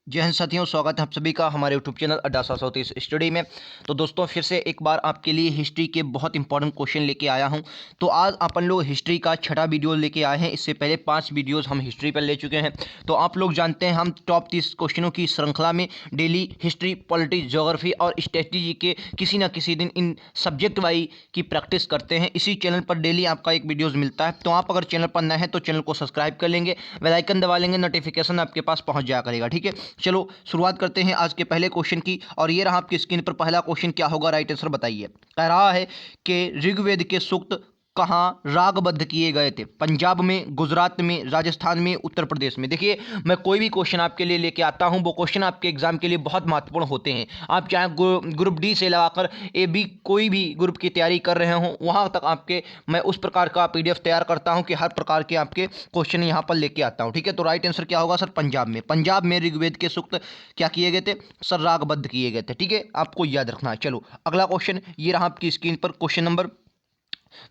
जय हिंद साथियों, स्वागत है आप सभी का हमारे यूट्यूब चैनल अड्डा 730 स्टडी में। तो दोस्तों फिर से एक बार आपके लिए हिस्ट्री के बहुत इंपॉर्टेंट क्वेश्चन लेके आया हूं। तो आज अपन लोग हिस्ट्री का छठा वीडियो लेके आए हैं। इससे पहले 5 वीडियोस हम हिस्ट्री पर ले चुके हैं। तो आप लोग जानते हैं हम टॉप 30 क्वेश्चनों की श्रृंखला में डेली हिस्ट्री, पॉलिटिक्स, ज्योग्राफी और स्ट्रेटजी के किसी न किसी दिन इन सब्जेक्ट वाइज की प्रैक्टिस करते हैं। इसी चैनल पर डेली आपका एक वीडियोज़ मिलता है। तो आप अगर चैनल पर नए हैं तो चैनल को सब्सक्राइब कर लेंगे, बेल आइकन दबा लेंगे, नोटिफिकेशन आपके पास पहुँच जाया करेगा। ठीक है, चलो शुरुआत करते हैं आज के पहले क्वेश्चन की। और ये रहा आपकी स्क्रीन पर पहला क्वेश्चन। क्या होगा राइट आंसर बताइए। कह रहा है कि ऋग्वेद के सूक्त कहाँ रागबद्ध किए गए थे? पंजाब में, गुजरात में, राजस्थान में, उत्तर प्रदेश में। देखिए, मैं कोई भी क्वेश्चन आपके लिए लेके आता हूं, वो क्वेश्चन आपके एग्जाम के लिए बहुत महत्वपूर्ण होते हैं। आप चाहे ग्रुप डी से लगाकर ए बी कोई भी ग्रुप की तैयारी कर रहे हो, वहां तक आपके मैं उस प्रकार का पीडीएफ तैयार करता हूं कि हर प्रकार के आपके क्वेश्चन यहां पर लेके आता हूं। ठीक है, तो राइट आंसर क्या होगा सर? पंजाब में। पंजाब में ऋग्वेद के सूक्त क्या किए गए थे सर? रागबद्ध किए गए थे। ठीक है, आपको याद रखना है। चलो अगला क्वेश्चन ये रहा आपकी स्क्रीन पर, क्वेश्चन नंबर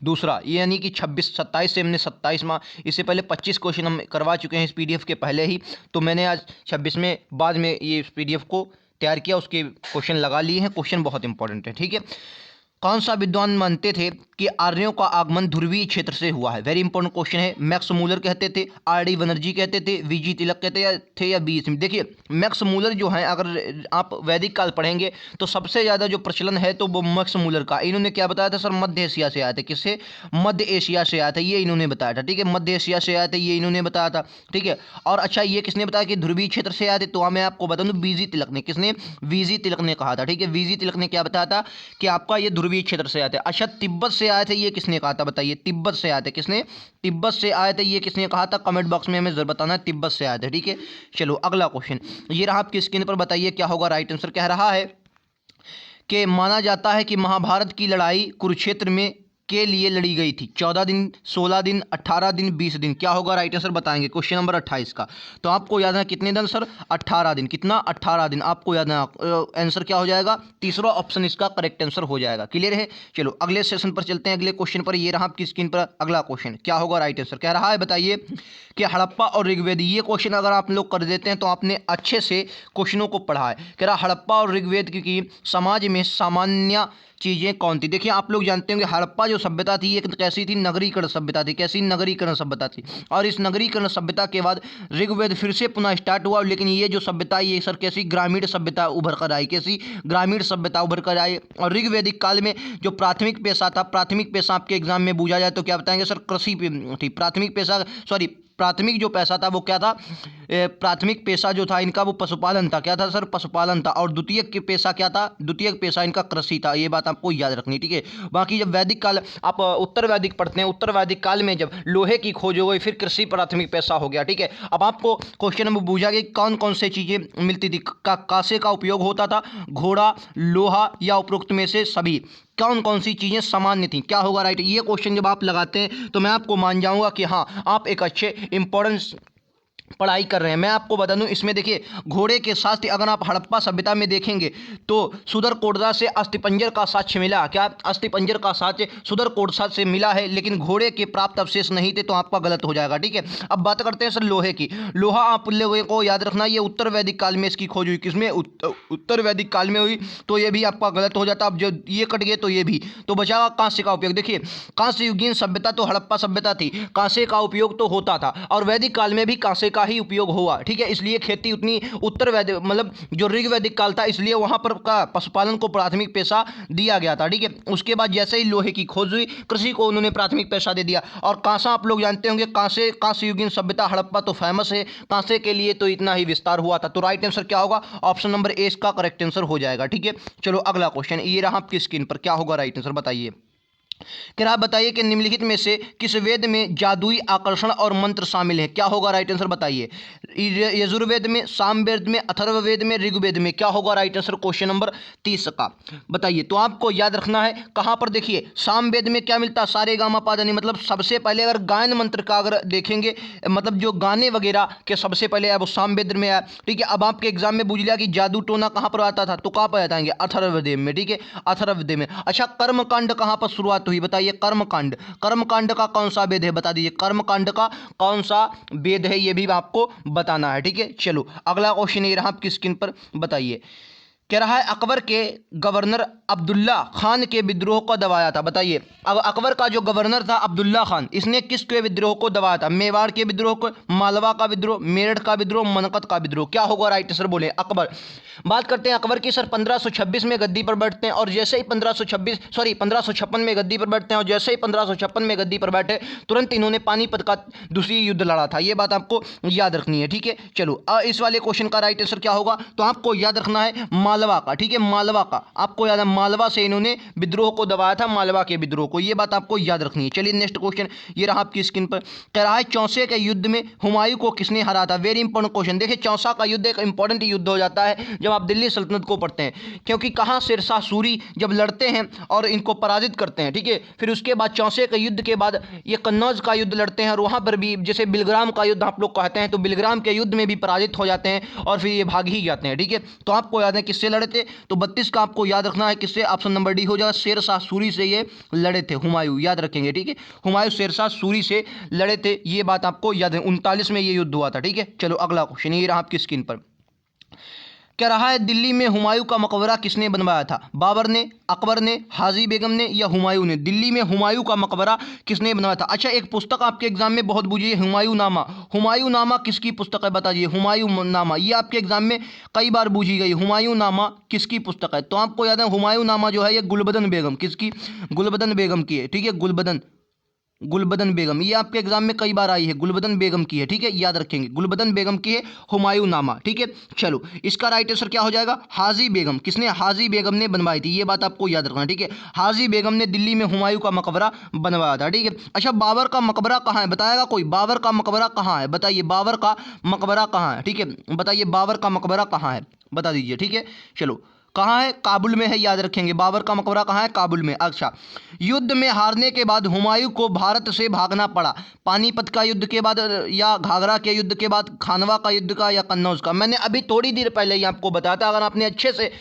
दूसरा। ये यानी कि 26 27 से हमने 27वां, इससे पहले 25 क्वेश्चन हम करवा चुके हैं इस पीडीएफ के पहले ही। तो मैंने आज 26वें बाद में ये इस पीडीएफ को तैयार किया, उसके क्वेश्चन लगा लिए हैं। क्वेश्चन बहुत इंपॉर्टेंट है। ठीक है, कौन सा विद्वान मानते थे कि आर्यों का आगमन ध्रुवीय क्षेत्र से हुआ है? वेरी इंपॉर्टेंट क्वेश्चन है। मैक्स मूलर कहते थे, आर डी बनर्जी कहते थे, वीजी तिलक कहते थे या बी स्मिथ? देखिए, मैक्स मूलर जो है, अगर आप वैदिक काल पढ़ेंगे तो सबसे ज़्यादा जो प्रचलन है तो वो मैक्स मूलर का। इन्होंने क्या बताया था सर? मध्य एशिया से आए थे। किससे? मध्य एशिया से आया था, ये इन्होंने बताया था। ठीक है, मध्य एशिया से आए थे, ये इन्होंने बताया था। ठीक है, और अच्छा ये किसने बताया कि ध्रुवीय क्षेत्र से आए थे? तो मैं आपको बता दूं, वीजी तिलक ने। किसने? वीजी तिलक ने कहा था। ठीक है, वीजी तिलक ने क्या बताया था कि आपका ये ध्रुवीय क्षेत्र से आए थे। अच्छा, तिब्बत से आए थे, ये किसने कहा था बताइए? तिब्बत से आए थे। किसने? तिब्बत से आए थे, ये किसने कहा था? कमेंट बॉक्स में हमें जरूर बताना है, तिब्बत से आए थे। ठीक है, चलो अगला क्वेश्चन ये रहा आपकी स्क्रीन पर। बताइए क्या होगा राइट आंसर। कह रहा है कि माना जाता है कि महाभारत की लड़ाई कुरुक्षेत्र में के लिए लड़ी गई थी। 14 दिन, 16 दिन, 18 दिन, 20 दिन। क्या होगा राइट आंसर बताएंगे। क्वेश्चन नंबर 28 का। तो आपको याद है कितने दिन सर? 18 दिन। कितना? 18 दिन आपको याद है। आंसर क्या हो जाएगा? तीसरा ऑप्शन इसका करेक्ट आंसर हो जाएगा। क्लियर है? चलो अगले सेशन पर चलते हैं, अगले क्वेश्चन पर। ये रहा आपकी स्क्रीन पर अगला क्वेश्चन। क्या होगा राइट आंसर? कह रहा है बताइए कि हड़प्पा और ऋग्वेद, ये क्वेश्चन अगर आप लोग कर देते हैं तो आपने अच्छे से क्वेश्चनों को पढ़ा है। कह रहा हड़प्पा और ऋग्वेद की समाज में सामान्य चीज़ें कौन थी? देखिए, आप लोग जानते होंगे हड़प्पा जो सभ्यता थी ये कैसी थी? नगरीकरण सभ्यता थी। कैसी? नगरीकरण सभ्यता थी। और इस नगरीकरण सभ्यता के बाद ऋग्वेद फिर से पुनः स्टार्ट हुआ, लेकिन ये जो सभ्यता ये सर कैसी? ग्रामीण सभ्यता उभर कर आई। कैसी? ग्रामीण सभ्यता उभर कर आई। और ऋग्वैदिक काल में जो प्राथमिक पेशा था, प्राथमिक पेशा आपके एग्जाम में पूछा जाए तो क्या बताएंगे सर? कृषि थी। प्राथमिक पेशा, सॉरी, प्राथमिक जो पैसा था वो क्या था? प्राथमिक पेशा जो था इनका वो पशुपालन था। क्या था सर? पशुपालन था। और द्वितीयक पेशा क्या था? द्वितीयक पेशा इनका कृषि था। ये बात आपको याद रखनी। ठीक है, बाकी जब वैदिक काल, आप उत्तर वैदिक पढ़ते हैं, उत्तर वैदिक काल में जब लोहे की खोज हो गई फिर कृषि प्राथमिक पेशा हो गया। ठीक है, अब आपको क्वेश्चन में पूछा गया कौन कौन से चीज़ें मिलती थी? कांसे का उपयोग होता था, घोड़ा, लोहा या उपरोक्त में से सभी? कौन कौन सी चीज़ें सामान्य थी? क्या होगा राइट? ये क्वेश्चन जब आप लगाते हैं तो मैं आपको मान जाऊंगा कि हाँ आप एक अच्छे इंपॉर्टेंस पढ़ाई कर रहे हैं। मैं आपको बता दूं, इसमें देखिए घोड़े के साथ अगर आप हड़प्पा सभ्यता में देखेंगे तो सुदरकोटदा से अस्थिपंजर का साक्ष्य मिला। क्या? अस्थिपंजर का साक्ष्य सुदरकोटदा से मिला है, लेकिन घोड़े के प्राप्त अवशेष नहीं थे, तो आपका गलत हो जाएगा। ठीक है, अब बात करते हैं सर लोहे की। लोहा आप लोगों को याद रखना, ये उत्तर वैदिक काल में इसकी खोज हुई। किसमें? उत्तर वैदिक काल में हुई, तो ये भी आपका गलत हो जाता। अब जो ये कट गए तो ये भी, तो बचा कांस्य का उपयोग। देखिए, कांस्य युगीन सभ्यता तो हड़प्पा सभ्यता थी, कांस्य का उपयोग तो होता था, और वैदिक काल में भी कांस्य का ही उपयोग हुआ। ठीक है, इसलिए खेती उतनी उत्तर वैदिक मतलब जो ऋग्वैदिक काल था, इसलिए वहां पर का पशुपालन को प्राथमिक पेशा दिया गया था। ठीक है, उसके बाद जैसे ही लोहे की खोज हुई, कृषि को उन्होंने प्राथमिक पेशा दे दिया। और कांसा आप लोग जानते होंगे, कांस्य युगीन सभ्यता हड़प्पा तो फेमस है, कांसे के लिए तो इतना ही विस्तार हुआ था। तो राइट आंसर क्या होगा? ऑप्शन नंबर ए इसका करेक्ट आंसर हो जाएगा। ठीक है, चलो अगला क्वेश्चन ये रहा आपकी स्क्रीन पर। क्या होगा राइट आंसर बताइए। क्या बताइए कि निम्नलिखित में से किस वेद में जादुई आकर्षण और मंत्र शामिल है? क्या होगा राइट आंसर बताइए। यजुर्वेद में, सामवेद में, अथर्ववेद में, ऋग्वेद में? क्या होगा राइट आंसर क्वेश्चन नंबर 30 का बताइए। तो आपको याद रखना है कहां पर। देखिए, सामवेद में क्या मिलता है? सारे गामा पाधानी, मतलब सबसे पहले अगर गायन मंत्र का अगर देखेंगे, मतलब जो गाने वगैरह के सबसे पहले आया वो सामवेद में आया। ठीक है, अब आपके एग्जाम में पूछ लिया कि जादू टोना कहां पर आता था, तो कहां पर आएंगे? अथर्ववेद में। ठीक है, अथर्ववेद में। अच्छा, कर्मकांड कहां पर शुरुआत हुई, बताइए कर्मकांड। कर्मकांड का कौन सा वेद है, बता दीजिए कर्मकांड का कौन सा वेद है, ये भी आपको बताना है। ठीक है, चलो अगला क्वेश्चन ये रहा आपकी स्क्रीन पर, बताइए कह रहा है अकबर के गवर्नर अब्दुल्ला खान के विद्रोह को दबाया था। बताइए अब अकबर का जो गवर्नर था अब्दुल्ला खान, इसने किसके विद्रोह को दबाया था? मेवाड़ के विद्रोह को, मालवा का विद्रोह, मेरठ का विद्रोह, मनकत का विद्रोह। क्या होगा राइट आंसर बोले अकबर। बात करते हैं अकबर की सर 1526 में गद्दी पर बैठते हैं और जैसे ही 1556 में गद्दी पर बैठते हैं और जैसे ही 1556 में गद्दी पर बैठे तुरंत इन्होंने पानीपत का दूसरी युद्ध लड़ा था। ये बात आपको याद रखनी है। ठीक है, चलो इस वाले क्वेश्चन का राइट आंसर क्या होगा, तो आपको याद रखना है मालवा का। ठीक है, मालवा का आपको याद है, मालवा से इन्होंने विद्रोह को दबाया था, मालवा के विद्रोह को। ये बात आपको याद रखनी है। चलिए नेक्स्ट क्वेश्चन ये रहा आपकी स्क्रीन पर, कह रहा है चौसे के युद्ध में हुमायूं को किसने हराया था? Very important question. देखिए चौसा का युद्ध एक इंपॉर्टेंट युद्ध हो जाता है जब आप दिल्ली सल्तनत को पढ़ते हैं, क्योंकि कहाँ शेरशाह सूरी जब लड़ते हैं और इनको पराजित करते हैं। ठीक है, फिर उसके बाद चौसे के युद्ध के बाद ये कन्नौज का युद्ध लड़ते हैं और वहाँ पर भी जैसे बिलग्राम का युद्ध आप लोग कहते हैं, तो बिलग्राम के युद्ध में भी पराजित हो जाते हैं और फिर ये भाग ही जाते हैं। ठीक है, तो आपको याद है किससे लड़े थे, तो 32 का आपको याद रखना है किससे, ऑप्शन नंबर डी हो जाएगा, शेरशाह सूरी से ये लड़े थे हुमायूं, याद रखेंगे। ठीक है, हुमायूं शेरशाह सूरी से लड़े थे, ये बात आपको याद है। 39 में ये युद्ध हुआ था। ठीक है, चलो अगला क्वेश्चन ये रहा आपकी स्क्रीन पर, कह रहा है दिल्ली में हुमायूं का मकबरा किसने बनवाया था? बाबर ने, अकबर ने, हाजी बेगम ने या हुमायूं ने? दिल्ली में हुमायूं का मकबरा किसने बनवाया था? अच्छा एक पुस्तक आपके एग्जाम में बहुत पूछी है, हुमायूं नामा। हुमायूं नामा किसकी पुस्तक है, बताइए हुमायूं नामा, ये आपके एग्जाम में कई बार पूछी गई। हुमायूं नामा किसकी पुस्तक है? तो आपको याद है हुमायूं नामा जो है ये गुलबदन बेगम, किसकी? गुलबदन बेगम की है। ठीक है, गुलबदन बेगम, ये आपके एग्जाम में कई बार आई है, गुलबदन बेगम की है। ठीक है, याद रखेंगे गुलबदन बेगम की है हुमायूं नामा। ठीक है, चलो इसका राइट आंसर क्या हो जाएगा, हाजी बेगम। किसने? हाजी बेगम ने बनवाई थी, ये बात आपको याद रखना। ठीक है, हाजी बेगम ने दिल्ली में हुमायूं का मकबरा बनवाया था। ठीक है, अच्छा बाबर का मकबरा कहाँ है, बताएगा कोई? बाबर का मकबरा कहाँ है, बताइए बाबर का मकबरा कहाँ है? ठीक है, बताइए बाबर का मकबरा कहाँ है, बता दीजिए। ठीक है, चलो कहाँ है, काबुल में है, याद रखेंगे। बाबर का मकबरा कहाँ है, काबुल में। अच्छा युद्ध में हारने के बाद हुमायूं को भारत से भागना पड़ा, पानीपत का युद्ध के बाद या घाघरा के युद्ध के बाद, खानवा का युद्ध का या कन्नौज का? मैंने अभी थोड़ी देर पहले ही आपको बताया था, अगर आपने अच्छे से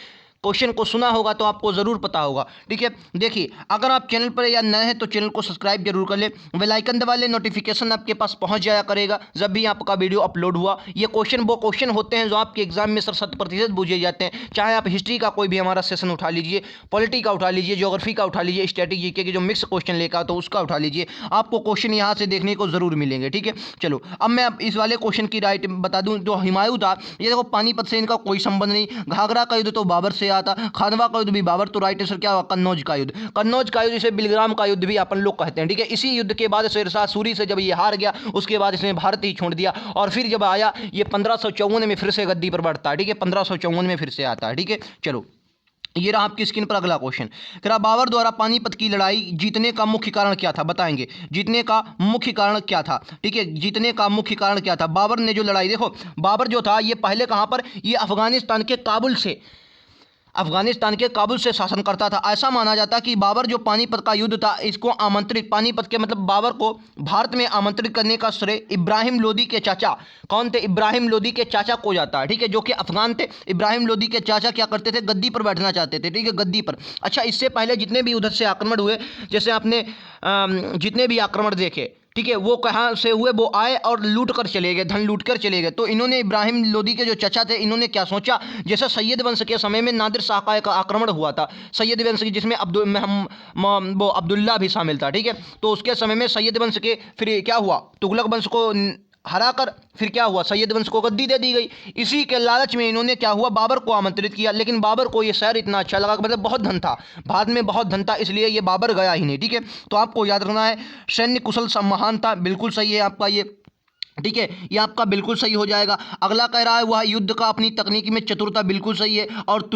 क्वेश्चन को सुना होगा तो आपको ज़रूर पता होगा। ठीक है, देखिए अगर आप चैनल पर या नए हैं तो चैनल को सब्सक्राइब जरूर कर ले, बेल आइकन दबा ले, नोटिफिकेशन आपके पास पहुंच जाया करेगा जब भी आपका वीडियो अपलोड हुआ। ये क्वेश्चन वो क्वेश्चन होते हैं जो आपके एग्जाम में 100% पूछे जाते हैं, चाहे आप हिस्ट्री का कोई भी हमारा सेशन उठा लीजिए, पॉलिटी का उठा लीजिए, ज्योग्राफी का उठा लीजिए, स्ट्रेटेजी के जो मिक्स क्वेश्चन लेकर तो उसका उठा लीजिए, आपको क्वेश्चन यहाँ से देखने को ज़रूर मिलेंगे। ठीक है, चलो अब मैं इस वाले क्वेश्चन की राइट बता दूँ। जो हुमायूं था ये देखो पानीपत से इनका कोई संबंध नहीं, घाघरा का युद्ध तो बाबर से आता, खानवा का युद्ध भी बाबर, तो राइट आंसर क्या होगा, कन्नौज का युद्ध। कन्नौज का युद्ध इसे बिलग्राम का युद्ध भी अपन लोग कहते हैं। ठीक है, इसी युद्ध के बाद शेरशाह सूरी से जब ये हार गया उसके बाद इसने भारत ही छोड़ दिया और फिर जब आया ये 1554 में फिर से गद्दी पर बैठता है। ठीक है, 1554 में फिर से आता है। ठीक है, चलो ये रहा आपकी स्क्रीन पर अगला क्वेश्चन, कह रहा बाबर द्वारा पानीपत की लड़ाई जीतने का मुख्य कारण क्या था? बताएंगे जीतने का मुख्य कारण क्या था? ठीक है, जीतने का मुख्य कारण क्या था? बाबर ने जो लड़ाई, देखो बाबर जो था ये पहले कहाँ पर, ये अफगानिस्तान के काबुल से शासन करता था। ऐसा माना जाता कि बाबर जो पानीपत का युद्ध था इसको आमंत्रित, पानीपत के मतलब बाबर को भारत में आमंत्रित करने का श्रेय इब्राहिम लोदी के चाचा, कौन थे? इब्राहिम लोदी के चाचा को जाता है। ठीक है, जो कि अफगान थे। इब्राहिम लोदी के चाचा क्या करते थे, गद्दी पर बैठना चाहते थे। ठीक है, गद्दी पर। अच्छा इससे पहले जितने भी उधर से आक्रमण हुए, जैसे आपने जितने भी आक्रमण देखे, ठीक है, वो कहाँ से हुए, वो आए और लूट कर चले गए, धन लूट कर चले गए। तो इन्होंने इब्राहिम लोदी के जो चचा थे इन्होंने क्या सोचा, जैसे सैयद वंश के समय में नादिर शाह का एक आक्रमण हुआ था, सैयद वंश की, जिसमें वो अब्दुल्ला भी शामिल था। ठीक है, तो उसके समय में सैयद वंश के फिर क्या हुआ, तुगलक वंश को हरा कर फिर क्या हुआ, सैयद वंश को गद्दी दे दी गई। इसी के लालच में इन्होंने क्या हुआ, बाबर को आमंत्रित किया, लेकिन बाबर को ये शहर इतना अच्छा लगा, मतलब बहुत धन था, भारत में बहुत धन था, इसलिए ये बाबर गया ही नहीं। ठीक है, तो आपको याद रखना है सैन्य कुशल महान था, बिल्कुल सही है आपका ये। ठीक है, ये आपका बिल्कुल सही हो जाएगा। अगला कह रहा है वह युद्ध का अपनी तकनीकी में चतुरता, बिल्कुल सही है। और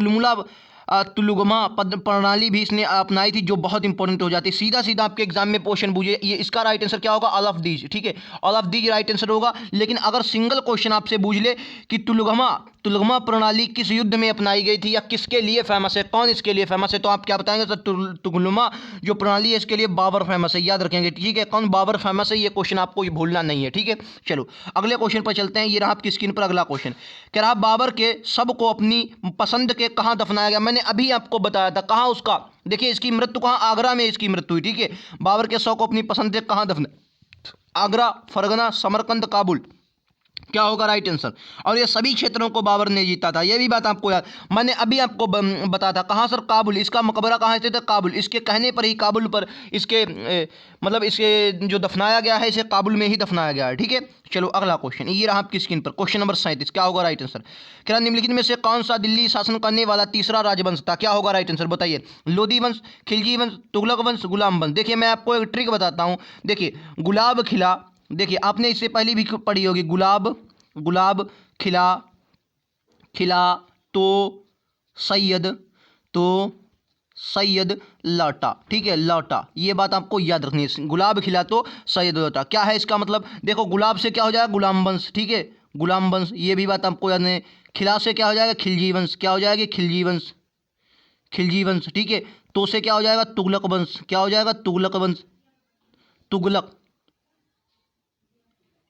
तुलुगमा प्रणाली भी इसने अपनाई थी, जो बहुत इंपॉर्टेंट हो जाती है। सीधा सीधा आपके एग्जाम में क्वेश्चन पूछे, ये इसका राइट आंसर क्या होगा, ऑल ऑफ दीज। ठीक है, all of these right answer होगा। लेकिन अगर सिंगल क्वेश्चन आपसे पूछ ले कि तुलुगमा प्रणाली किस युद्ध में अपनाई गई थी या किसके लिए फेमस है, कौन इसके लिए फेमस है, तो आप क्या बताएंगे, सर तुलुगमा जो प्रणाली है इसके लिए बाबर फेमस है, याद रखेंगे। ठीक है, कौन बाबर फेमस है, ये क्वेश्चन आपको भूलना नहीं है। ठीक है, चलो अगले क्वेश्चन पर चलते हैं। ये रहा आपकी स्क्रीन पर अगला क्वेश्चन, कह रहा बाबर के सब को अपनी पसंद के कहाँ दफनाया गया? मैंने अभी आपको बताया था। कहाँ उसका, देखिए इसकी मृत्यु कहाँ, आगरा में इसकी मृत्यु हुई, ठीक है। बाबर के शव को अपनी पसंद से कहाँ दफन, आगरा, फरगना, समरकंद, काबुल, क्या होगा राइट आंसर। और ये सभी क्षेत्रों को बाबर ने जीता था, ये भी बात आपको याद, मैंने अभी आपको बताया था। कहाँ सर, काबुल, इसका मकबरा कहाँ स्थित है, काबुल, इसके कहने पर ही काबुल पर इसके मतलब इसके जो दफनाया गया है, इसे काबुल में ही दफनाया गया है, ठीक है। चलो अगला क्वेश्चन, ये रहा आपकी स्क्रीन पर, क्वेश्चन नंबर 37, क्या होगा राइट आंसर। क्या निम्नलिखित में से कौन सा दिल्ली शासन करने वाला तीसरा राजवंश था, क्या होगा राइट आंसर, बताइए। लोधी वंश, खिलजी वंश, तुगलक वंश, गुलाम वंश। देखिए मैं आपको एक ट्रिक बताता हूँ, देखिए गुलाब खिला, देखिए आपने इससे पहले भी पढ़ी होगी, गुलाब खिला, तो सैयद, लौटा, ठीक है, लौटा, ये बात आपको याद रखनी है। गुलाब खिला तो सैयद लौटा, क्या है इसका मतलब, देखो गुलाब से क्या हो जाएगा, गुलाम वंश, ठीक है, गुलाम वंश, ये भी बात आपको याद नहीं। खिला से क्या हो जाएगा, खिलजी वंश, क्या हो जाएगा, खिलजी वंश, ठीक है। तो से क्या हो जाएगा, तुगलक वंश, क्या हो जाएगा, तुगलक वंश, तुगलक,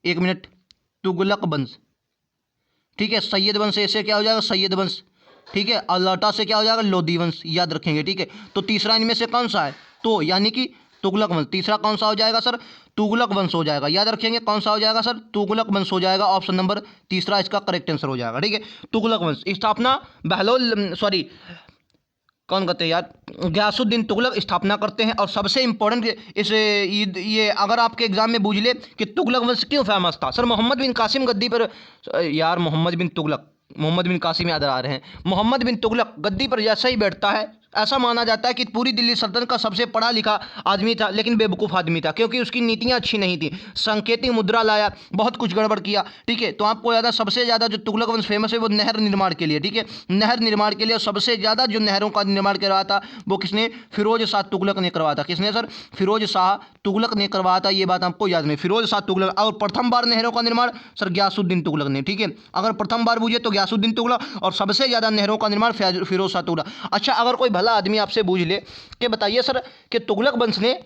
एक मिनट, तुगलक वंश, ठीक है। सैयद वंश ऐसे क्या हो जाएगा, सैयद वंश, ठीक है। और लौटा से क्या हो जाएगा, लोधी वंश, याद रखेंगे, ठीक है। तो तीसरा इनमें से कौन सा है, तो यानी कि तुगलक वंश, तीसरा कौन सा हो जाएगा सर, तुगलक वंश हो जाएगा, याद रखेंगे कौन सा हो जाएगा सर, तुगलक वंश हो जाएगा, ऑप्शन नंबर तीसरा इसका करेक्ट आंसर हो जाएगा, ठीक है। तुगलक वंश स्थापना बहलोल, सॉरी कौन कहते हैं यार, गयासुद्दीन तुगलक स्थापना करते हैं। और सबसे इंपॉर्टेंट इस ये अगर आपके एग्जाम में पूछ ले कि तुगलक वंश क्यों फेमस था, सर मोहम्मद बिन कासिम गद्दी पर, यार मोहम्मद बिन कासिम याद आ रहे हैं। मोहम्मद बिन तुगलक गद्दी पर जैसा ही बैठता है, ऐसा माना जाता है कि पूरी दिल्ली सल्तनत का सबसे पढ़ा लिखा आदमी था, लेकिन बेवकूफ़ आदमी था, क्योंकि उसकी नीतियाँ अच्छी नहीं थी। संकेतिक मुद्रा लाया, बहुत कुछ गड़बड़ किया, ठीक है। तो आपको याद है सबसे ज़्यादा जो तुगलक वंश फेमस है वो नहर निर्माण के लिए, ठीक है, नहर निर्माण के लिए। और सबसे ज़्यादा जो नहरों का निर्माण करवाया था वो किसने, फिरोज शाह तुगलक ने करवाया था। किसने सर, फिरोज शाह तुगलक ने करवाया था, ये बात आपको याद नहीं, फिरोज शाह तुगलक। और प्रथम बार नहरों का निर्माण सर गयासुद्दीन तुगलक ने, ठीक है। अगर प्रथम बार पूछे तो गयासुद्दीन तुगलक, और सबसे ज़्यादा नहरों का निर्माण फिरोज शाह तुगलक। अच्छा अगर कोई भला आदमी आपसे पूछ ले कि बताइए सर कि तुगलक वंश ने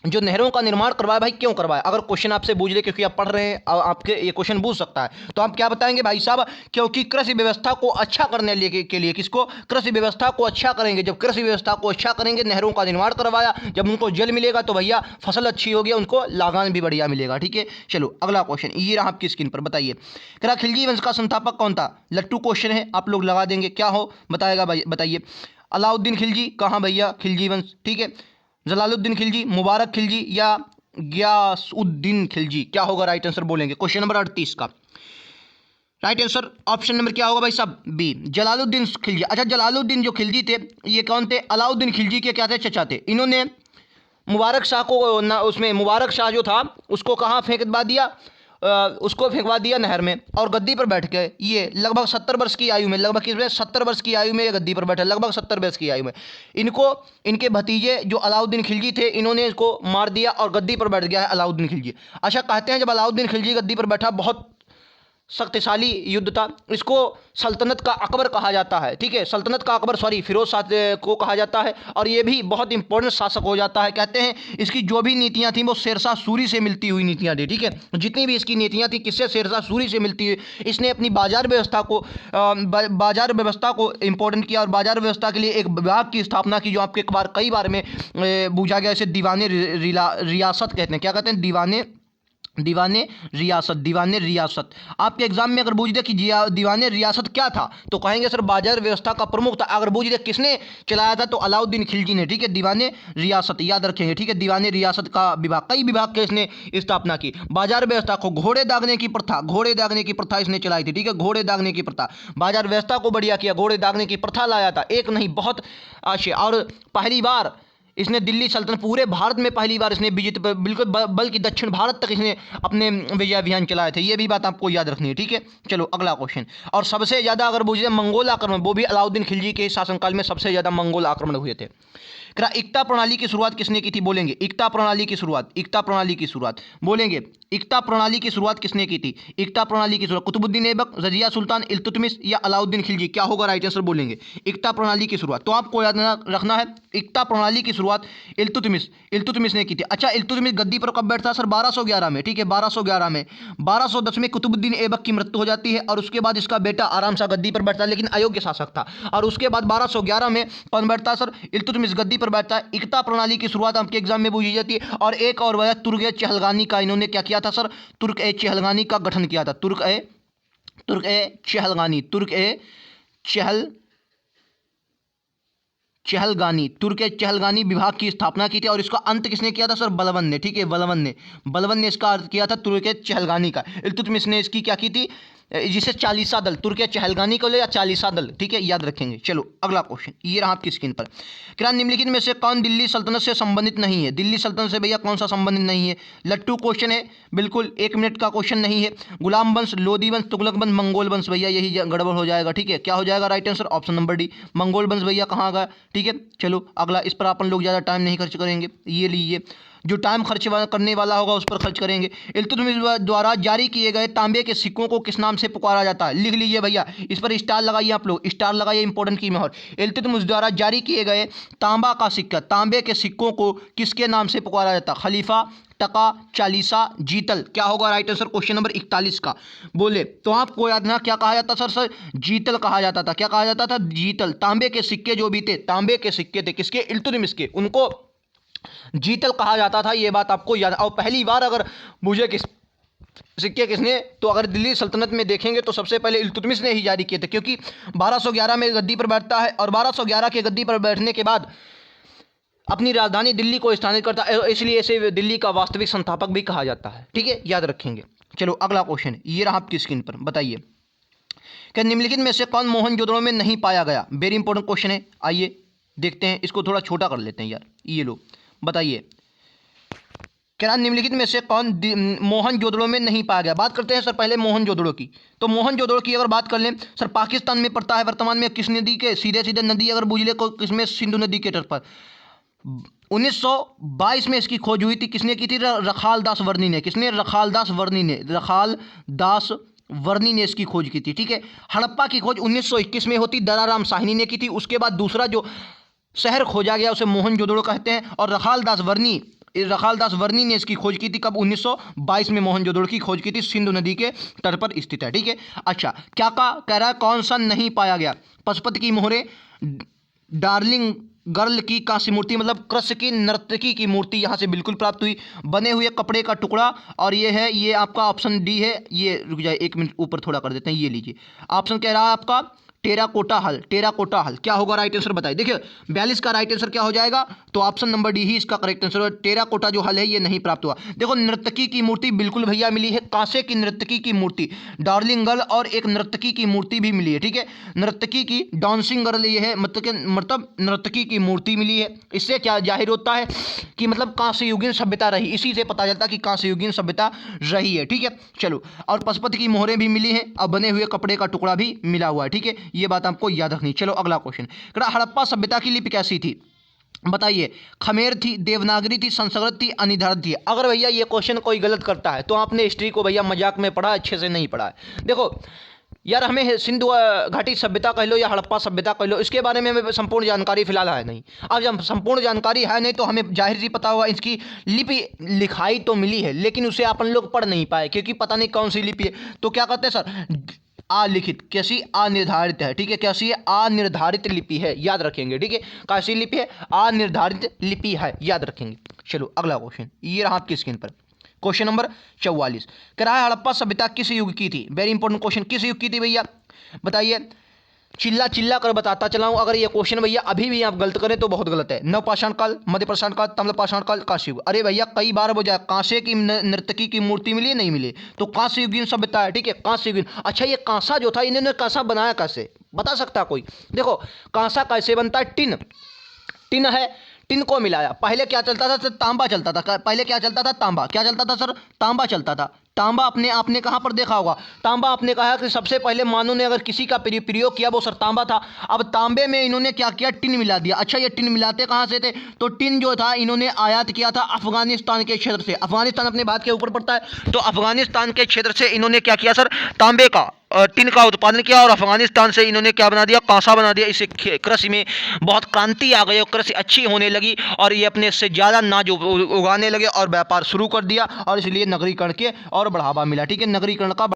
जो नहरों का निर्माण करवाया भाई क्यों करवाया, अगर क्वेश्चन आपसे पूछ ले, क्योंकि आप पढ़ रहे हैं, आपके ये क्वेश्चन पूछ सकता है, तो आप क्या बताएंगे भाई साहब, क्योंकि कृषि व्यवस्था को अच्छा करने के लिए, किसको, कृषि व्यवस्था को अच्छा करेंगे। जब कृषि व्यवस्था को अच्छा करेंगे, नहरों का निर्माण करवाया, जब उनको जल मिलेगा तो भैया फसल अच्छी होगी, उनको लागान भी बढ़िया मिलेगा, ठीक है। चलो अगला क्वेश्चन, ये रहा आपकी स्क्रीन पर, बताइए क्या खिलजी वंश का संस्थापक कौन था। लट्टू क्वेश्चन है, आप लोग लगा देंगे, क्या हो बताएगा भाई, बताइए। अलाउद्दीन खिलजी, कहाँ भैया, खिलजी वंश, ठीक है। जलालुद्दीन खिलजी, मुबारक खिलजी, या गयासउद्दीन खिलजी, क्या होगा राइट आंसर बोलेंगे। क्वेश्चन नंबर 38 का राइट आंसर ऑप्शन नंबर क्या होगा भाई साहब, बी, जलालुद्दीन खिलजी। अच्छा जलालुद्दीन जो खिलजी थे ये कौन थे, अलाउद्दीन खिलजी के क्या थे, चचा थे। इन्होंने मुबारक शाह को ना, उसमें मुबारक शाह जो था उसको कहाँ फेंकवा दिया, उसको फेंकवा दिया नहर में, और गद्दी पर बैठ गए। ये लगभग 70 वर्ष की आयु में, लगभग कितने 70 वर्ष की आयु में ये गद्दी पर बैठे, लगभग 70 वर्ष की आयु में। इनको इनके भतीजे जो अलाउद्दीन खिलजी थे, इन्होंने इसको मार दिया और गद्दी पर बैठ गया है अलाउद्दीन खिलजी। अच्छा कहते हैं जब अलाउद्दीन खिलजी गद्दी पर बैठा, बहुत शक्तिशाली युद्ध था, इसको सल्तनत का अकबर कहा जाता है, ठीक है, सल्तनत का अकबर, सॉरी फिरोज शाह को कहा जाता है। और ये भी बहुत इंपॉर्टेंट शासक हो जाता है। कहते हैं इसकी जो भी नीतियां थी वो शेरशाह सूरी से मिलती हुई नीतियां थी, ठीक है, जितनी भी इसकी नीतियां थी किससे, शेरशाह सूरी से मिलती हुई। इसने अपनी बाजार व्यवस्था को इंपॉर्टेंट किया, और बाजार व्यवस्था के लिए एक विभाग की स्थापना की, जो आपके कई बार में पूछा गया। इसे दीवाने रियासत कहते हैं, क्या कहते हैं, दीवाने रियासत। आपके एग्जाम में अगर पूछ दे कि दीवाने रियासत क्या था, तो कहेंगे सर बाजार व्यवस्था का प्रमुख था। अगर पूछ दे किसने चलाया था, तो अलाउद्दीन खिलजी ने, ठीक है, दीवाने रियासत याद रखेंगे, ठीक है, दीवाने रियासत का विभाग, कई विभाग के इसने स्थापना की। बाजार व्यवस्था को, घोड़े दागने की प्रथा इसने चलाई थी, ठीक है, घोड़े दागने की प्रथा, बाजार व्यवस्था को बढ़िया किया, घोड़े दागने की प्रथा लाया था, एक नहीं बहुत अच्छे। और पहली बार इसने दिल्ली सल्तनत, पूरे भारत में पहली बार इसने विजित, बिल्कुल बल्कि दक्षिण भारत तक इसने अपने विजय अभियान चलाए थे, ये भी बात आपको याद रखनी है, ठीक है। चलो अगला क्वेश्चन, और सबसे ज़्यादा अगर पूछे मंगोल आक्रमण, वो भी अलाउद्दीन खिलजी के शासनकाल में सबसे ज़्यादा मंगोल आक्रमण हुए थे। करा इक्ता प्रणाली की शुरुआत किसने की थी? बोलेंगे इक्ता प्रणाली की शुरुआत, इक्ता प्रणाली की शुरुआत बोलेंगे इक्ता प्रणाली की शुरुआत किसने की थी? इक्ता प्रणाली की शुरुआत कुतुबुद्दीन ऐबक, रजिया सुल्तान, इल्तुतमिश या अलाउद्दीन खिलजी? क्या होगा राइट आंसर? बोलेंगे इक्ता प्रणाली की शुरुआत। तो आपको याद रखना है इक्ता प्रणाली की शुरुआत इल्तुतमिश ने की थी। अच्छा, इल्तुतमिश गद्दी पर कब बैठता है सर? 1211 में, ठीक है 1211 में। 1210 में कुतुबुद्दीन ऐबक की मृत्यु हो जाती है और उसके बाद इसका बेटा आराम से गद्दी पर बैठता है, लेकिन अयोग्य शासक था। और उसके बाद 1211 में कौन बैठता है सर? इल्तुतमिश गद्दी पर बैठता है। इक्ता प्रणाली की शुरुआत आपके एग्जाम में पूछी जाती है। और एक और वह तुर्क-ए-चहलगानी का इन्होंने क्या किया था सर? तुर्क-ए-चहलगानी का गठन किया था। तुर्क-ए-चहलगानी विभाग की स्थापना की थी। और इसका अंत किसने किया था सर? बलबन ने, ठीक है बलबन ने इसका अर्थ किया था तुर्क-ए-चहलगानी का। इल्तुतमिश ने इसकी क्या की थी? जिसे चालीसा दल, तुर्क-ए-चहलगानी को ले या चालीसा दल, ठीक है याद रखेंगे। चलो अगला क्वेश्चन, ये रहा आपकी स्क्रीन पर। क्या निम्नलिखित में से कौन दिल्ली सल्तनत से संबंधित नहीं है? दिल्ली सल्तनत से भैया कौन सा संबंधित नहीं है? लट्टू क्वेश्चन है, बिल्कुल 1 मिनट का क्वेश्चन नहीं है। गुलाम वंश, लोदी वंश, तुगलक वंश, मंगोल वंश, भैया यही गड़बड़ हो जाएगा, ठीक है। क्या हो जाएगा right answer? Option number D, Mongol वंश भैया कहाँ गया, ठीक है। चलो अगला, इस पर अपन लोग ज़्यादा टाइम नहीं खर्च करेंगे, ये लीजिए जो टाइम खर्च करने वाला होगा उस पर खर्च करेंगे। इल्तुतमिश द्वारा जारी किए गए तांबे के सिक्कों को किस नाम से पुकारा जाता है? लिख लीजिए भैया, इस पर स्टार लगाइए, आप लोग स्टार लगाइए, इंपॉर्टेंट की मोहर। इल्तुतमिश द्वारा जारी किए गए तांबे के सिक्कों को किसके नाम से पुकारा जाता है? खलीफा, टका, चालीसा, जीतल? क्या होगा राइट आंसर क्वेश्चन नंबर 41 का? बोले तो आपको याद ना क्या कहा जाता सर? जीतल कहा जाता था। क्या कहा जाता था? जीतल। तांबे के सिक्के जो भी थे, तांबे के सिक्के थे किसके? इल्तुतमिश के, उनको जीतल कहा जाता था, ये बात आपको याद। और पहली बार अगर मुझे सिक्के किसने, तो अगर दिल्ली सल्तनत में देखेंगे तो सबसे पहले इल्तुतमिश ने ही जारी किए थे, क्योंकि 1211 में गद्दी पर बैठता है और 1211 के गद्दी पर बैठने के बाद अपनी राजधानी दिल्ली को स्थानांतरित करता है, इसलिए इसे दिल्ली का वास्तविक संस्थापक भी कहा जाता है, ठीक है याद रखेंगे। चलो अगला क्वेश्चन, ये रहा आपकी स्क्रीन पर, बताइए क्या निम्नलिखित में से कौन मोहनजोदड़ो में नहीं पाया गया? वेरी इंपॉर्टेंट क्वेश्चन है, आइए देखते हैं। इसको थोड़ा छोटा कर लेते हैं यार, ये लो बताइए क्या निम्नलिखित में से कौन मोहनजोदड़ो में नहीं पाया गया? बात करते हैं सर पहले मोहनजोदड़ो की। तो मोहनजोदड़ो की अगर बात कर लें सर, पाकिस्तान में पड़ता है वर्तमान में, किस नदी के? सीधे नदी अगर बुझले को किसमें? सिंधु नदी के तट पर। 1922 में इसकी खोज हुई थी, किसने की थी? रखालदास वर्णी ने। किसने? रखालदास वर्णी ने इसकी खोज की थी, ठीक है। हड़प्पा की खोज 1921 में होती, दराराम साहनी ने की थी। उसके बाद दूसरा जो शहर खोजा गया उसे मोहनजोदड़ो कहते हैं। और रखालदास वर्णी ने इसकी खोज की थी कब? 1922 में मोहनजोदड़ो की खोज की थी, सिंधु नदी के तट पर स्थित है, ठीक है। अच्छा, क्या कह रहा है? कौन सा नहीं पाया गया? पशुपति की मोहरें, डार्लिंग गर्ल की कांस्य मूर्ति, मतलब कृष्ण की नर्तकी की मूर्ति यहाँ से बिल्कुल प्राप्त हुई। बने हुए कपड़े का टुकड़ा, और ये है, ये आपका ऑप्शन डी है। ये रुक जाए 1 मिनट, ऊपर थोड़ा कर देते हैं, ये लीजिए ऑप्शन कह रहा है आपका टेराकोटा हल। क्या होगा राइट आंसर बताइए। देखिए 42 का राइट आंसर क्या हो जाएगा? तो ऑप्शन नंबर डी ही इसका करेक्ट आंसर है। टेराकोटा जो हल है ये नहीं प्राप्त हुआ। देखो नर्तकी की मूर्ति बिल्कुल भैया मिली है, कांसे की नर्तकी की मूर्ति, डार्लिंग गर्ल, और एक नर्तकी की मूर्ति भी मिली है, ठीक है। नर्तकी की डांसिंग गर्ल ये है, मतलब नर्तकी की मूर्ति मिली है। इससे क्या जाहिर होता है कि मतलब कांस्य युगीन सभ्यता रही, इसी से पता चलता कि कांस्य युगीन सभ्यता रही है, ठीक है। चलो, और पशुपति की मोहरें भी मिली हैं और बने हुए कपड़े का टुकड़ा भी मिला हुआ है, ठीक है। ये बात आपको याद रखनी। चलो अगला क्वेश्चन, हड़प्पा सभ्यता की लिपि कैसी थी? बताइए। खमेर थी, देवनागरी थी, संस्कृत थी, अनिर्धारित थी? अगर भैया ये क्वेश्चन कोई गलत करता है तो आपने हिस्ट्री को भैया मजाक में पढ़ा, अच्छे से नहीं पढ़ा है। देखो यार, हमें सिंधु घाटी सभ्यता कह लो या हड़प्पा सभ्यता कह लो, इसके बारे में हमें संपूर्ण जानकारी फिलहाल है नहीं। अब जब संपूर्ण जानकारी है नहीं तो हमें जाहिर सी पता होगा इसकी लिपि लिखाई तो मिली है, लेकिन उसे अपन लोग पढ़ नहीं पाए क्योंकि पता नहीं कौन सी लिपि है। तो क्या कहते हैं सर? अलिखित। कैसी? अनिर्धारित है, ठीक है। कैसी है? अनिर्धारित लिपि है, याद रखेंगे, ठीक है। कैसी लिपि है? अनिर्धारित लिपि है, याद रखेंगे। चलो अगला क्वेश्चन, ये रहा आपकी स्क्रीन पर, क्वेश्चन नंबर 44। कह रहा है हड़प्पा सभ्यता किस युग की थी? वेरी इंपॉर्टेंट क्वेश्चन, किस युग की थी भैया? बताइए। चिल्ला कर बताता चला हूं, अगर ये क्वेश्चन भैया अभी भी आप गलत करें तो बहुत गलत है। नवपाषाण काल, मध्य पाषाण काल, तम्र पाषाण काल, कांस्य युग। अरे भैया कई बार हो जाए, कांसे की नर्तकी की मूर्ति मिली नहीं मिली? तो कांस्य युगीन सभ्यता है, ठीक है, कांस्य युगीन। अच्छा, ये कांसा जो था इन्होंने कांसा बनाया कैसे, बता सकता कोई? देखो कांसा कैसे बनता है? टिन है, टिन को मिलाया। पहले क्या चलता था सर? तांबा चलता था। पहले क्या चलता था? तांबा। क्या चलता था सर? तांबा चलता था। तांबा अपने आपने कहाँ पर देखा होगा? तांबा आपने कहा कि सबसे पहले मानव ने अगर किसी का प्रयोग किया वो सर तांबा था। अब तांबे में इन्होंने क्या किया? टिन मिला दिया। अच्छा, ये टिन मिलाते कहाँ से थे? तो टिन जो था इन्होंने आयात किया था अफगानिस्तान के क्षेत्र से। अफगानिस्तान अपने भारत के ऊपर पड़ता है, तो अफगानिस्तान के क्षेत्र से इन्होंने क्या किया सर? तांबे का टिन का उत्पादन किया और अफगानिस्तान से इन्होंने क्या बना दिया? कांसा बना दिया। इससे कृषि में बहुत क्रांति आ गई और कृषि अच्छी होने लगी और ये अपने से ज़्यादा अनाज उगाने लगे और व्यापार शुरू कर दिया और इसलिए नगरीकरण के और बढ़ावा मिला। ठीक है, नगरीकरण का।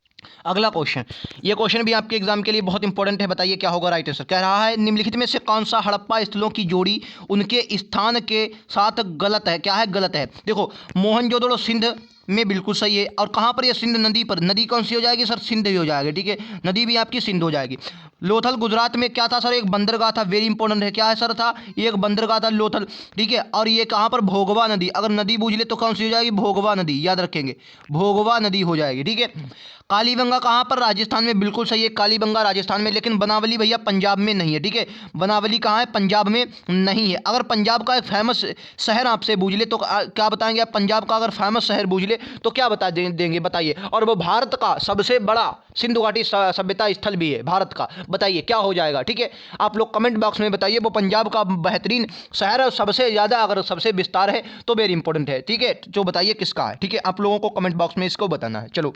अगला क्वेश्चन, ये क्वेश्चन भी आपके एग्जाम के लिए बहुत इंपॉर्टेंट है। बताइए क्या होगा राइट आंसर? कह रहा है निम्नलिखित में से कौन सा हड़प्पा स्थलों की जोड़ी उनके स्थान के साथ गलत है? क्या है? गलत है। देखो, मोहनजोदड़ो सिंध में बिल्कुल सही है। और कहाँ पर? ये सिंध नदी पर। नदी कौन सी हो जाएगी सर? सिंध भी हो जाएगी। ठीक है, नदी भी आपकी सिंध हो जाएगी। लोथल गुजरात में क्या था सर? एक बंदरगाह था। वेरी इंपॉर्टेंट है। क्या है सर? था एक बंदरगाह था लोथल। ठीक है, और ये कहाँ पर? भोगवा नदी। अगर नदी बूझ ले तो कौन सी हो जाएगी? भोगवा नदी। याद रखेंगे, भोगवा नदी हो जाएगी। ठीक है, कालीबंगा कहाँ पर? राजस्थान में। बिल्कुल सही है, कालीबंगा राजस्थान में। लेकिन बनावली भैया पंजाब में नहीं है। ठीक है, बनावली कहाँ है? पंजाब में नहीं है। अगर पंजाब का एक फेमस शहर आपसे पूछ ले तो क्या बताएंगे आप? पंजाब का अगर फेमस शहर पूछ ले तो क्या बता देंगे? बताइए। और वो भारत का सबसे बड़ा सिंधु घाटी सभ्यता स्थल भी है भारत का। बताइए क्या हो जाएगा? ठीक है, आप लोग कमेंट बॉक्स में बताइए। वो पंजाब का बेहतरीन शहर है, सबसे ज़्यादा अगर सबसे विस्तार है तो वेरी इंपॉर्टेंट है। ठीक है, तो बताइए किसका है? ठीक है, आप लोगों को कमेंट बॉक्स में इसको बताना है। चलो,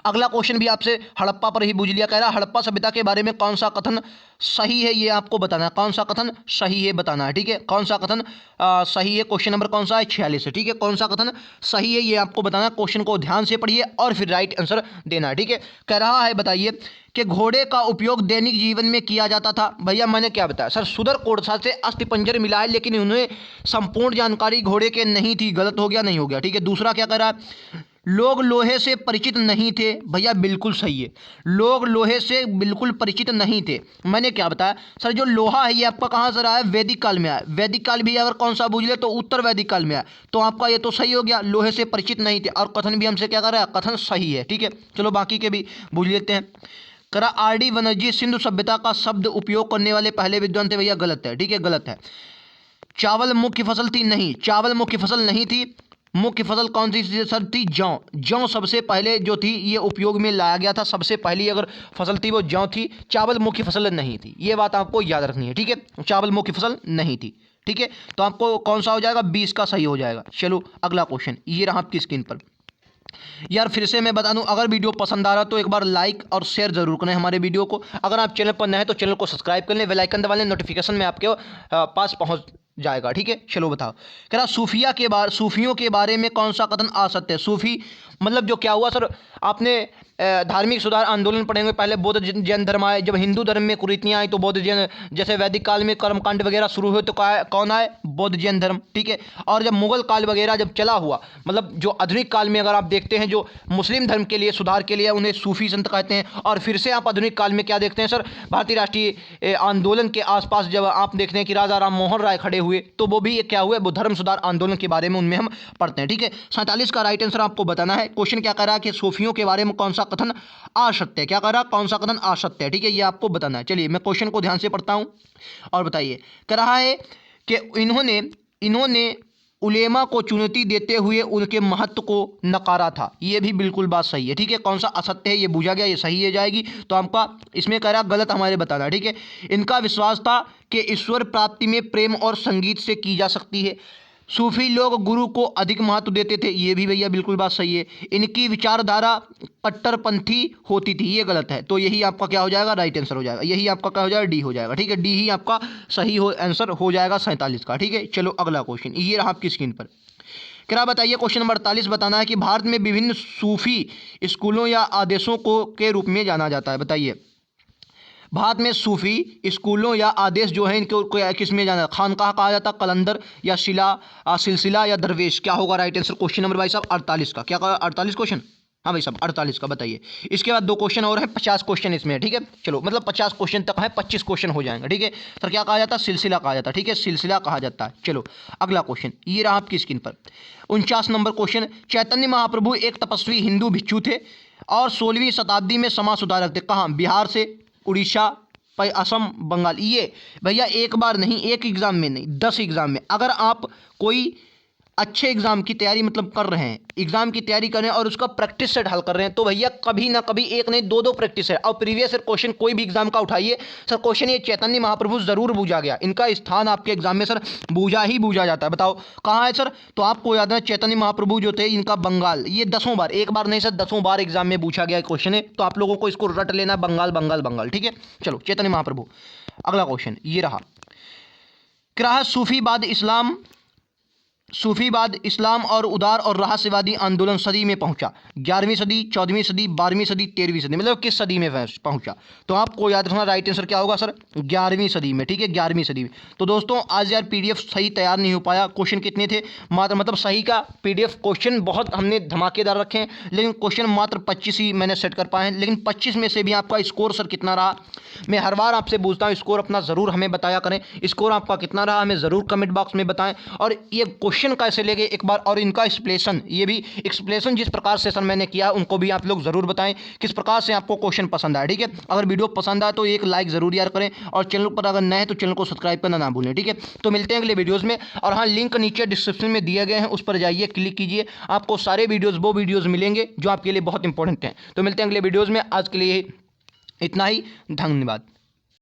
अगला क्वेश्चन भी आपसे हड़प्पा पर ही पूछ लिया। कह रहा है हड़प्पा सभ्यता के बारे में कौन सा कथन सही है? ये आपको बताना है। कौन सा कथन सही है बताना है। ठीक है, कौन सा कथन सही है? क्वेश्चन नंबर कौन सा है? 46 है। ठीक है, कौन सा कथन सही है ये आपको बताना है। क्वेश्चन को ध्यान से पढ़िए और फिर राइट आंसर देना है। ठीक है, कह रहा है बताइए कि घोड़े का उपयोग दैनिक जीवन में किया जाता था। भैया मैंने क्या बताया सर? सुदर कोड़सा से अस्थिपंजर मिला है, लेकिन उन्हें संपूर्ण जानकारी घोड़े के नहीं थी। गलत हो गया? नहीं हो गया। ठीक है, दूसरा क्या कह रहा है? लोग लोहे से परिचित नहीं थे। भैया बिल्कुल सही है, लोग लोहे से बिल्कुल परिचित नहीं थे। मैंने क्या बताया सर? जो लोहा है ये आपका कहाँ से रहा है? वैदिक काल में आया। वैदिक काल भी अगर कौन सा बूझ ले तो उत्तर वैदिक काल में आया। तो आपका ये तो सही हो गया, लोहे से परिचित नहीं थे। और कथन भी हमसे क्या कर रहा है? कथन सही है। ठीक है, चलो बाकी के भी बूझ लेते हैं। करा आर.डी. बनर्जी सिंधु सभ्यता का शब्द उपयोग करने वाले पहले विद्वान थे। भैया गलत है। ठीक है, गलत है। चावल मुख्य फसल थी? नहीं, चावल मुख्य फसल नहीं थी। मुख्य फसल कौन सी सर थी? जौ। जौ सबसे पहले जो थी ये उपयोग में लाया गया था। सबसे पहली अगर फसल थी वो जौ थी। चावल मुख्य फसल नहीं थी। ये बात आपको याद रखनी है। ठीक है, चावल मुख्य फसल नहीं थी। ठीक है, तो आपको कौन सा हो जाएगा? 20 का सही हो जाएगा। चलो अगला क्वेश्चन, ये रहा आपकी स्क्रीन पर। यार फिर से मैं बता दूं, अगर वीडियो पसंद आ रहा तो एक बार लाइक और शेयर जरूर करें हमारे वीडियो को। अगर आप चैनल पर नए हैं तो चैनल को सब्सक्राइब कर लें, बेल आइकन दबा लें, नोटिफिकेशन में आपके पास पहुंच जाएगा। ठीक है, चलो बताओ। कह रहा सूफियों के बारे में कौन सा कथन असत्य है? सूफी मतलब जो क्या हुआ सर? आपने धार्मिक सुधार आंदोलन पढ़ेंगे। पहले बौद्ध जैन धर्म आए। जब हिंदू धर्म में कुरीतियाँ आई तो बौद्ध जैन, जैसे वैदिक काल में कर्मकांड वगैरह शुरू हुए तो कौन आए? बौद्ध जैन धर्म। ठीक है, और जब मुगल काल वगैरह जब चला हुआ, मतलब जो आधुनिक काल में अगर आप देखते हैं जो मुस्लिम धर्म के लिए सुधार के लिए उन्हें सूफी संत कहते हैं। और फिर से आप आधुनिक काल में क्या देखते हैं सर? भारतीय राष्ट्रीय आंदोलन के आसपास जब आप देखते हैं कि राजा राम मोहन राय खड़े हुए तो वो भी क्या हुए? वो धर्म सुधार आंदोलन के बारे में उनमें हम पढ़ते हैं। ठीक है, 47 का राइट आंसर आपको बताना है। क्वेश्चन क्या कह रहा है कि सूफियों के बारे में कौन सा कथन असत्य है? क्या कह रहा है? कौन सा कथन असत्य है? ठीक है, ये आपको बताना है। चलिए मैं क्वेश्चन को ध्यान से पढ़ता हूं और बताइए। कह रहा है कि इन्होंने उलेमा को चुनौती देते हुए उनके महत्व को नकारा था। ये भी बिल्कुल बात सही है। ठीक है, कौन सा असत्य है ये पूछा गया, ये सही है जाएगी। तो आपका इसमें कह रहा गलत हमारे बताना। ठीक है, इनका विश्वास था कि ईश्वर प्राप्ति में प्रेम और संगीत से की जा सकती है। सूफी लोग गुरु को अधिक महत्व देते थे। ये भी भैया बिल्कुल बात सही है। इनकी विचारधारा कट्टरपंथी होती थी। ये गलत है। तो यही आपका क्या हो जाएगा? राइट आंसर हो जाएगा। यही आपका क्या हो जाएगा? डी हो जाएगा। ठीक है, डी ही आपका सही आंसर हो जाएगा 47 का। ठीक है, चलो अगला क्वेश्चन, ये रहा आपकी स्क्रीन पर। क्या बताइए? क्वेश्चन नंबर 48 बताना है कि भारत में विभिन्न सूफी स्कूलों या आदेशों को के रूप में जाना जाता है। बताइए, भारत में सूफी स्कूलों या आदेश जो है इनको किस में जाना? खानकाह कहा जाता, कलंदर या सिलसिला या दरवेश? क्या होगा राइट आंसर? क्वेश्चन नंबर भाई साहब 48 का। क्या कहा? 48 क्वेश्चन। हाँ भाई साहब 48 का बताइए। इसके बाद 2 क्वेश्चन और हैं, 50 क्वेश्चन इसमें। ठीक है, चलो मतलब 50 क्वेश्चन तक है, 25 क्वेश्चन हो जाएंगे। ठीक है सर, क्या कहा जाता? सिलसिला कहा जाता। ठीक है, सिलसिला कहा जाता है। चलो अगला क्वेश्चन, ये रहा आपकी स्क्रीन पर 49 नंबर क्वेश्चन। चैतन्य महाप्रभु एक तपस्वी हिंदू भिक्षु थे और 16वीं शताब्दी में समाज सुधारक थे। कहाँ? बिहार से, उड़ीसा, असम, बंगाल। ये भैया एक बार नहीं, एक एग्जाम में नहीं, 10 एग्जाम में। अगर आप कोई अच्छे एग्जाम की तैयारी मतलब कर रहे हैं, एग्जाम की तैयारी कर रहे हैं और उसका प्रैक्टिस सेट हल कर रहे हैं, तो भैया कभी ना कभी एक नहीं दो दो प्रैक्टिस सेट और प्रीवियस ईयर क्वेश्चन कोई भी एग्जाम का उठाइए सर, क्वेश्चन ये चैतन्य महाप्रभु जरूर बूझा गया, इनका स्थान आपके एग्जाम में सर बूझा ही बूझा जाता है। बताओ कहाँ है सर? तो आपको याद है चैतन्य महाप्रभु जो थे इनका बंगाल, ये 10 बार, एक बार नहीं सर 10 बार एग्जाम में पूछा गया क्वेश्चन है, तो आप लोगों को इसको रट लेना, बंगाल बंगाल बंगाल। ठीक है, चलो चैतन्य महाप्रभु। अगला क्वेश्चन ये रहा, क्या सूफीवाद इस्लाम और उदार और रहस्यवादी आंदोलन सदी में पहुंचा? 11वीं सदी, 14वीं सदी, 12वीं सदी, 13वीं सदी, मतलब किस सदी में पहुंचा? तो आपको याद रखना राइट आंसर क्या होगा सर? 11वीं सदी में। ठीक है, 11वीं सदी में। तो दोस्तों आज यार पीडीएफ सही तैयार नहीं हो पाया, क्वेश्चन कितने थे मात्र, मतलब सही का पीडीएफ क्वेश्चन बहुत हमने धमाकेदार रखे हैं, लेकिन क्वेश्चन मात्र 25 ही मैंने सेट कर पाए हैं। लेकिन 25 में से भी आपका स्कोर सर कितना रहा, मैं हर बार आपसे पूछता हूँ, स्कोर अपना ज़रूर हमें बताया करें, स्कोर आपका कितना रहा हमें ज़रूर कमेंट बॉक्स में बताएं। और ये क्वेश्चन कैसे लेके एक बार, और इनका एक्सप्लेशन, ये भी एक्सप्लेशन जिस प्रकार से सर मैंने किया उनको भी आप लोग ज़रूर बताएं किस प्रकार से आपको क्वेश्चन पसंद आया। ठीक है, अगर वीडियो पसंद आए तो एक लाइक ज़रूर यार करें, और चैनल पर अगर नए हैं तो चैनल को सब्सक्राइब करना ना भूलें। ठीक है, तो मिलते हैं अगले वीडियोज़ में, और हाँ लिंक नीचे डिस्क्रिप्शन में दिए गए हैं, उस पर जाइए, क्लिक कीजिए, आपको सारे वीडियोज़ वो वीडियोज़ मिलेंगे जो आपके लिए बहुत इंपॉर्टेंट हैं। तो मिलते हैं अगले वीडियोज़ में, आज के लिए इतना ही, धन्यवाद।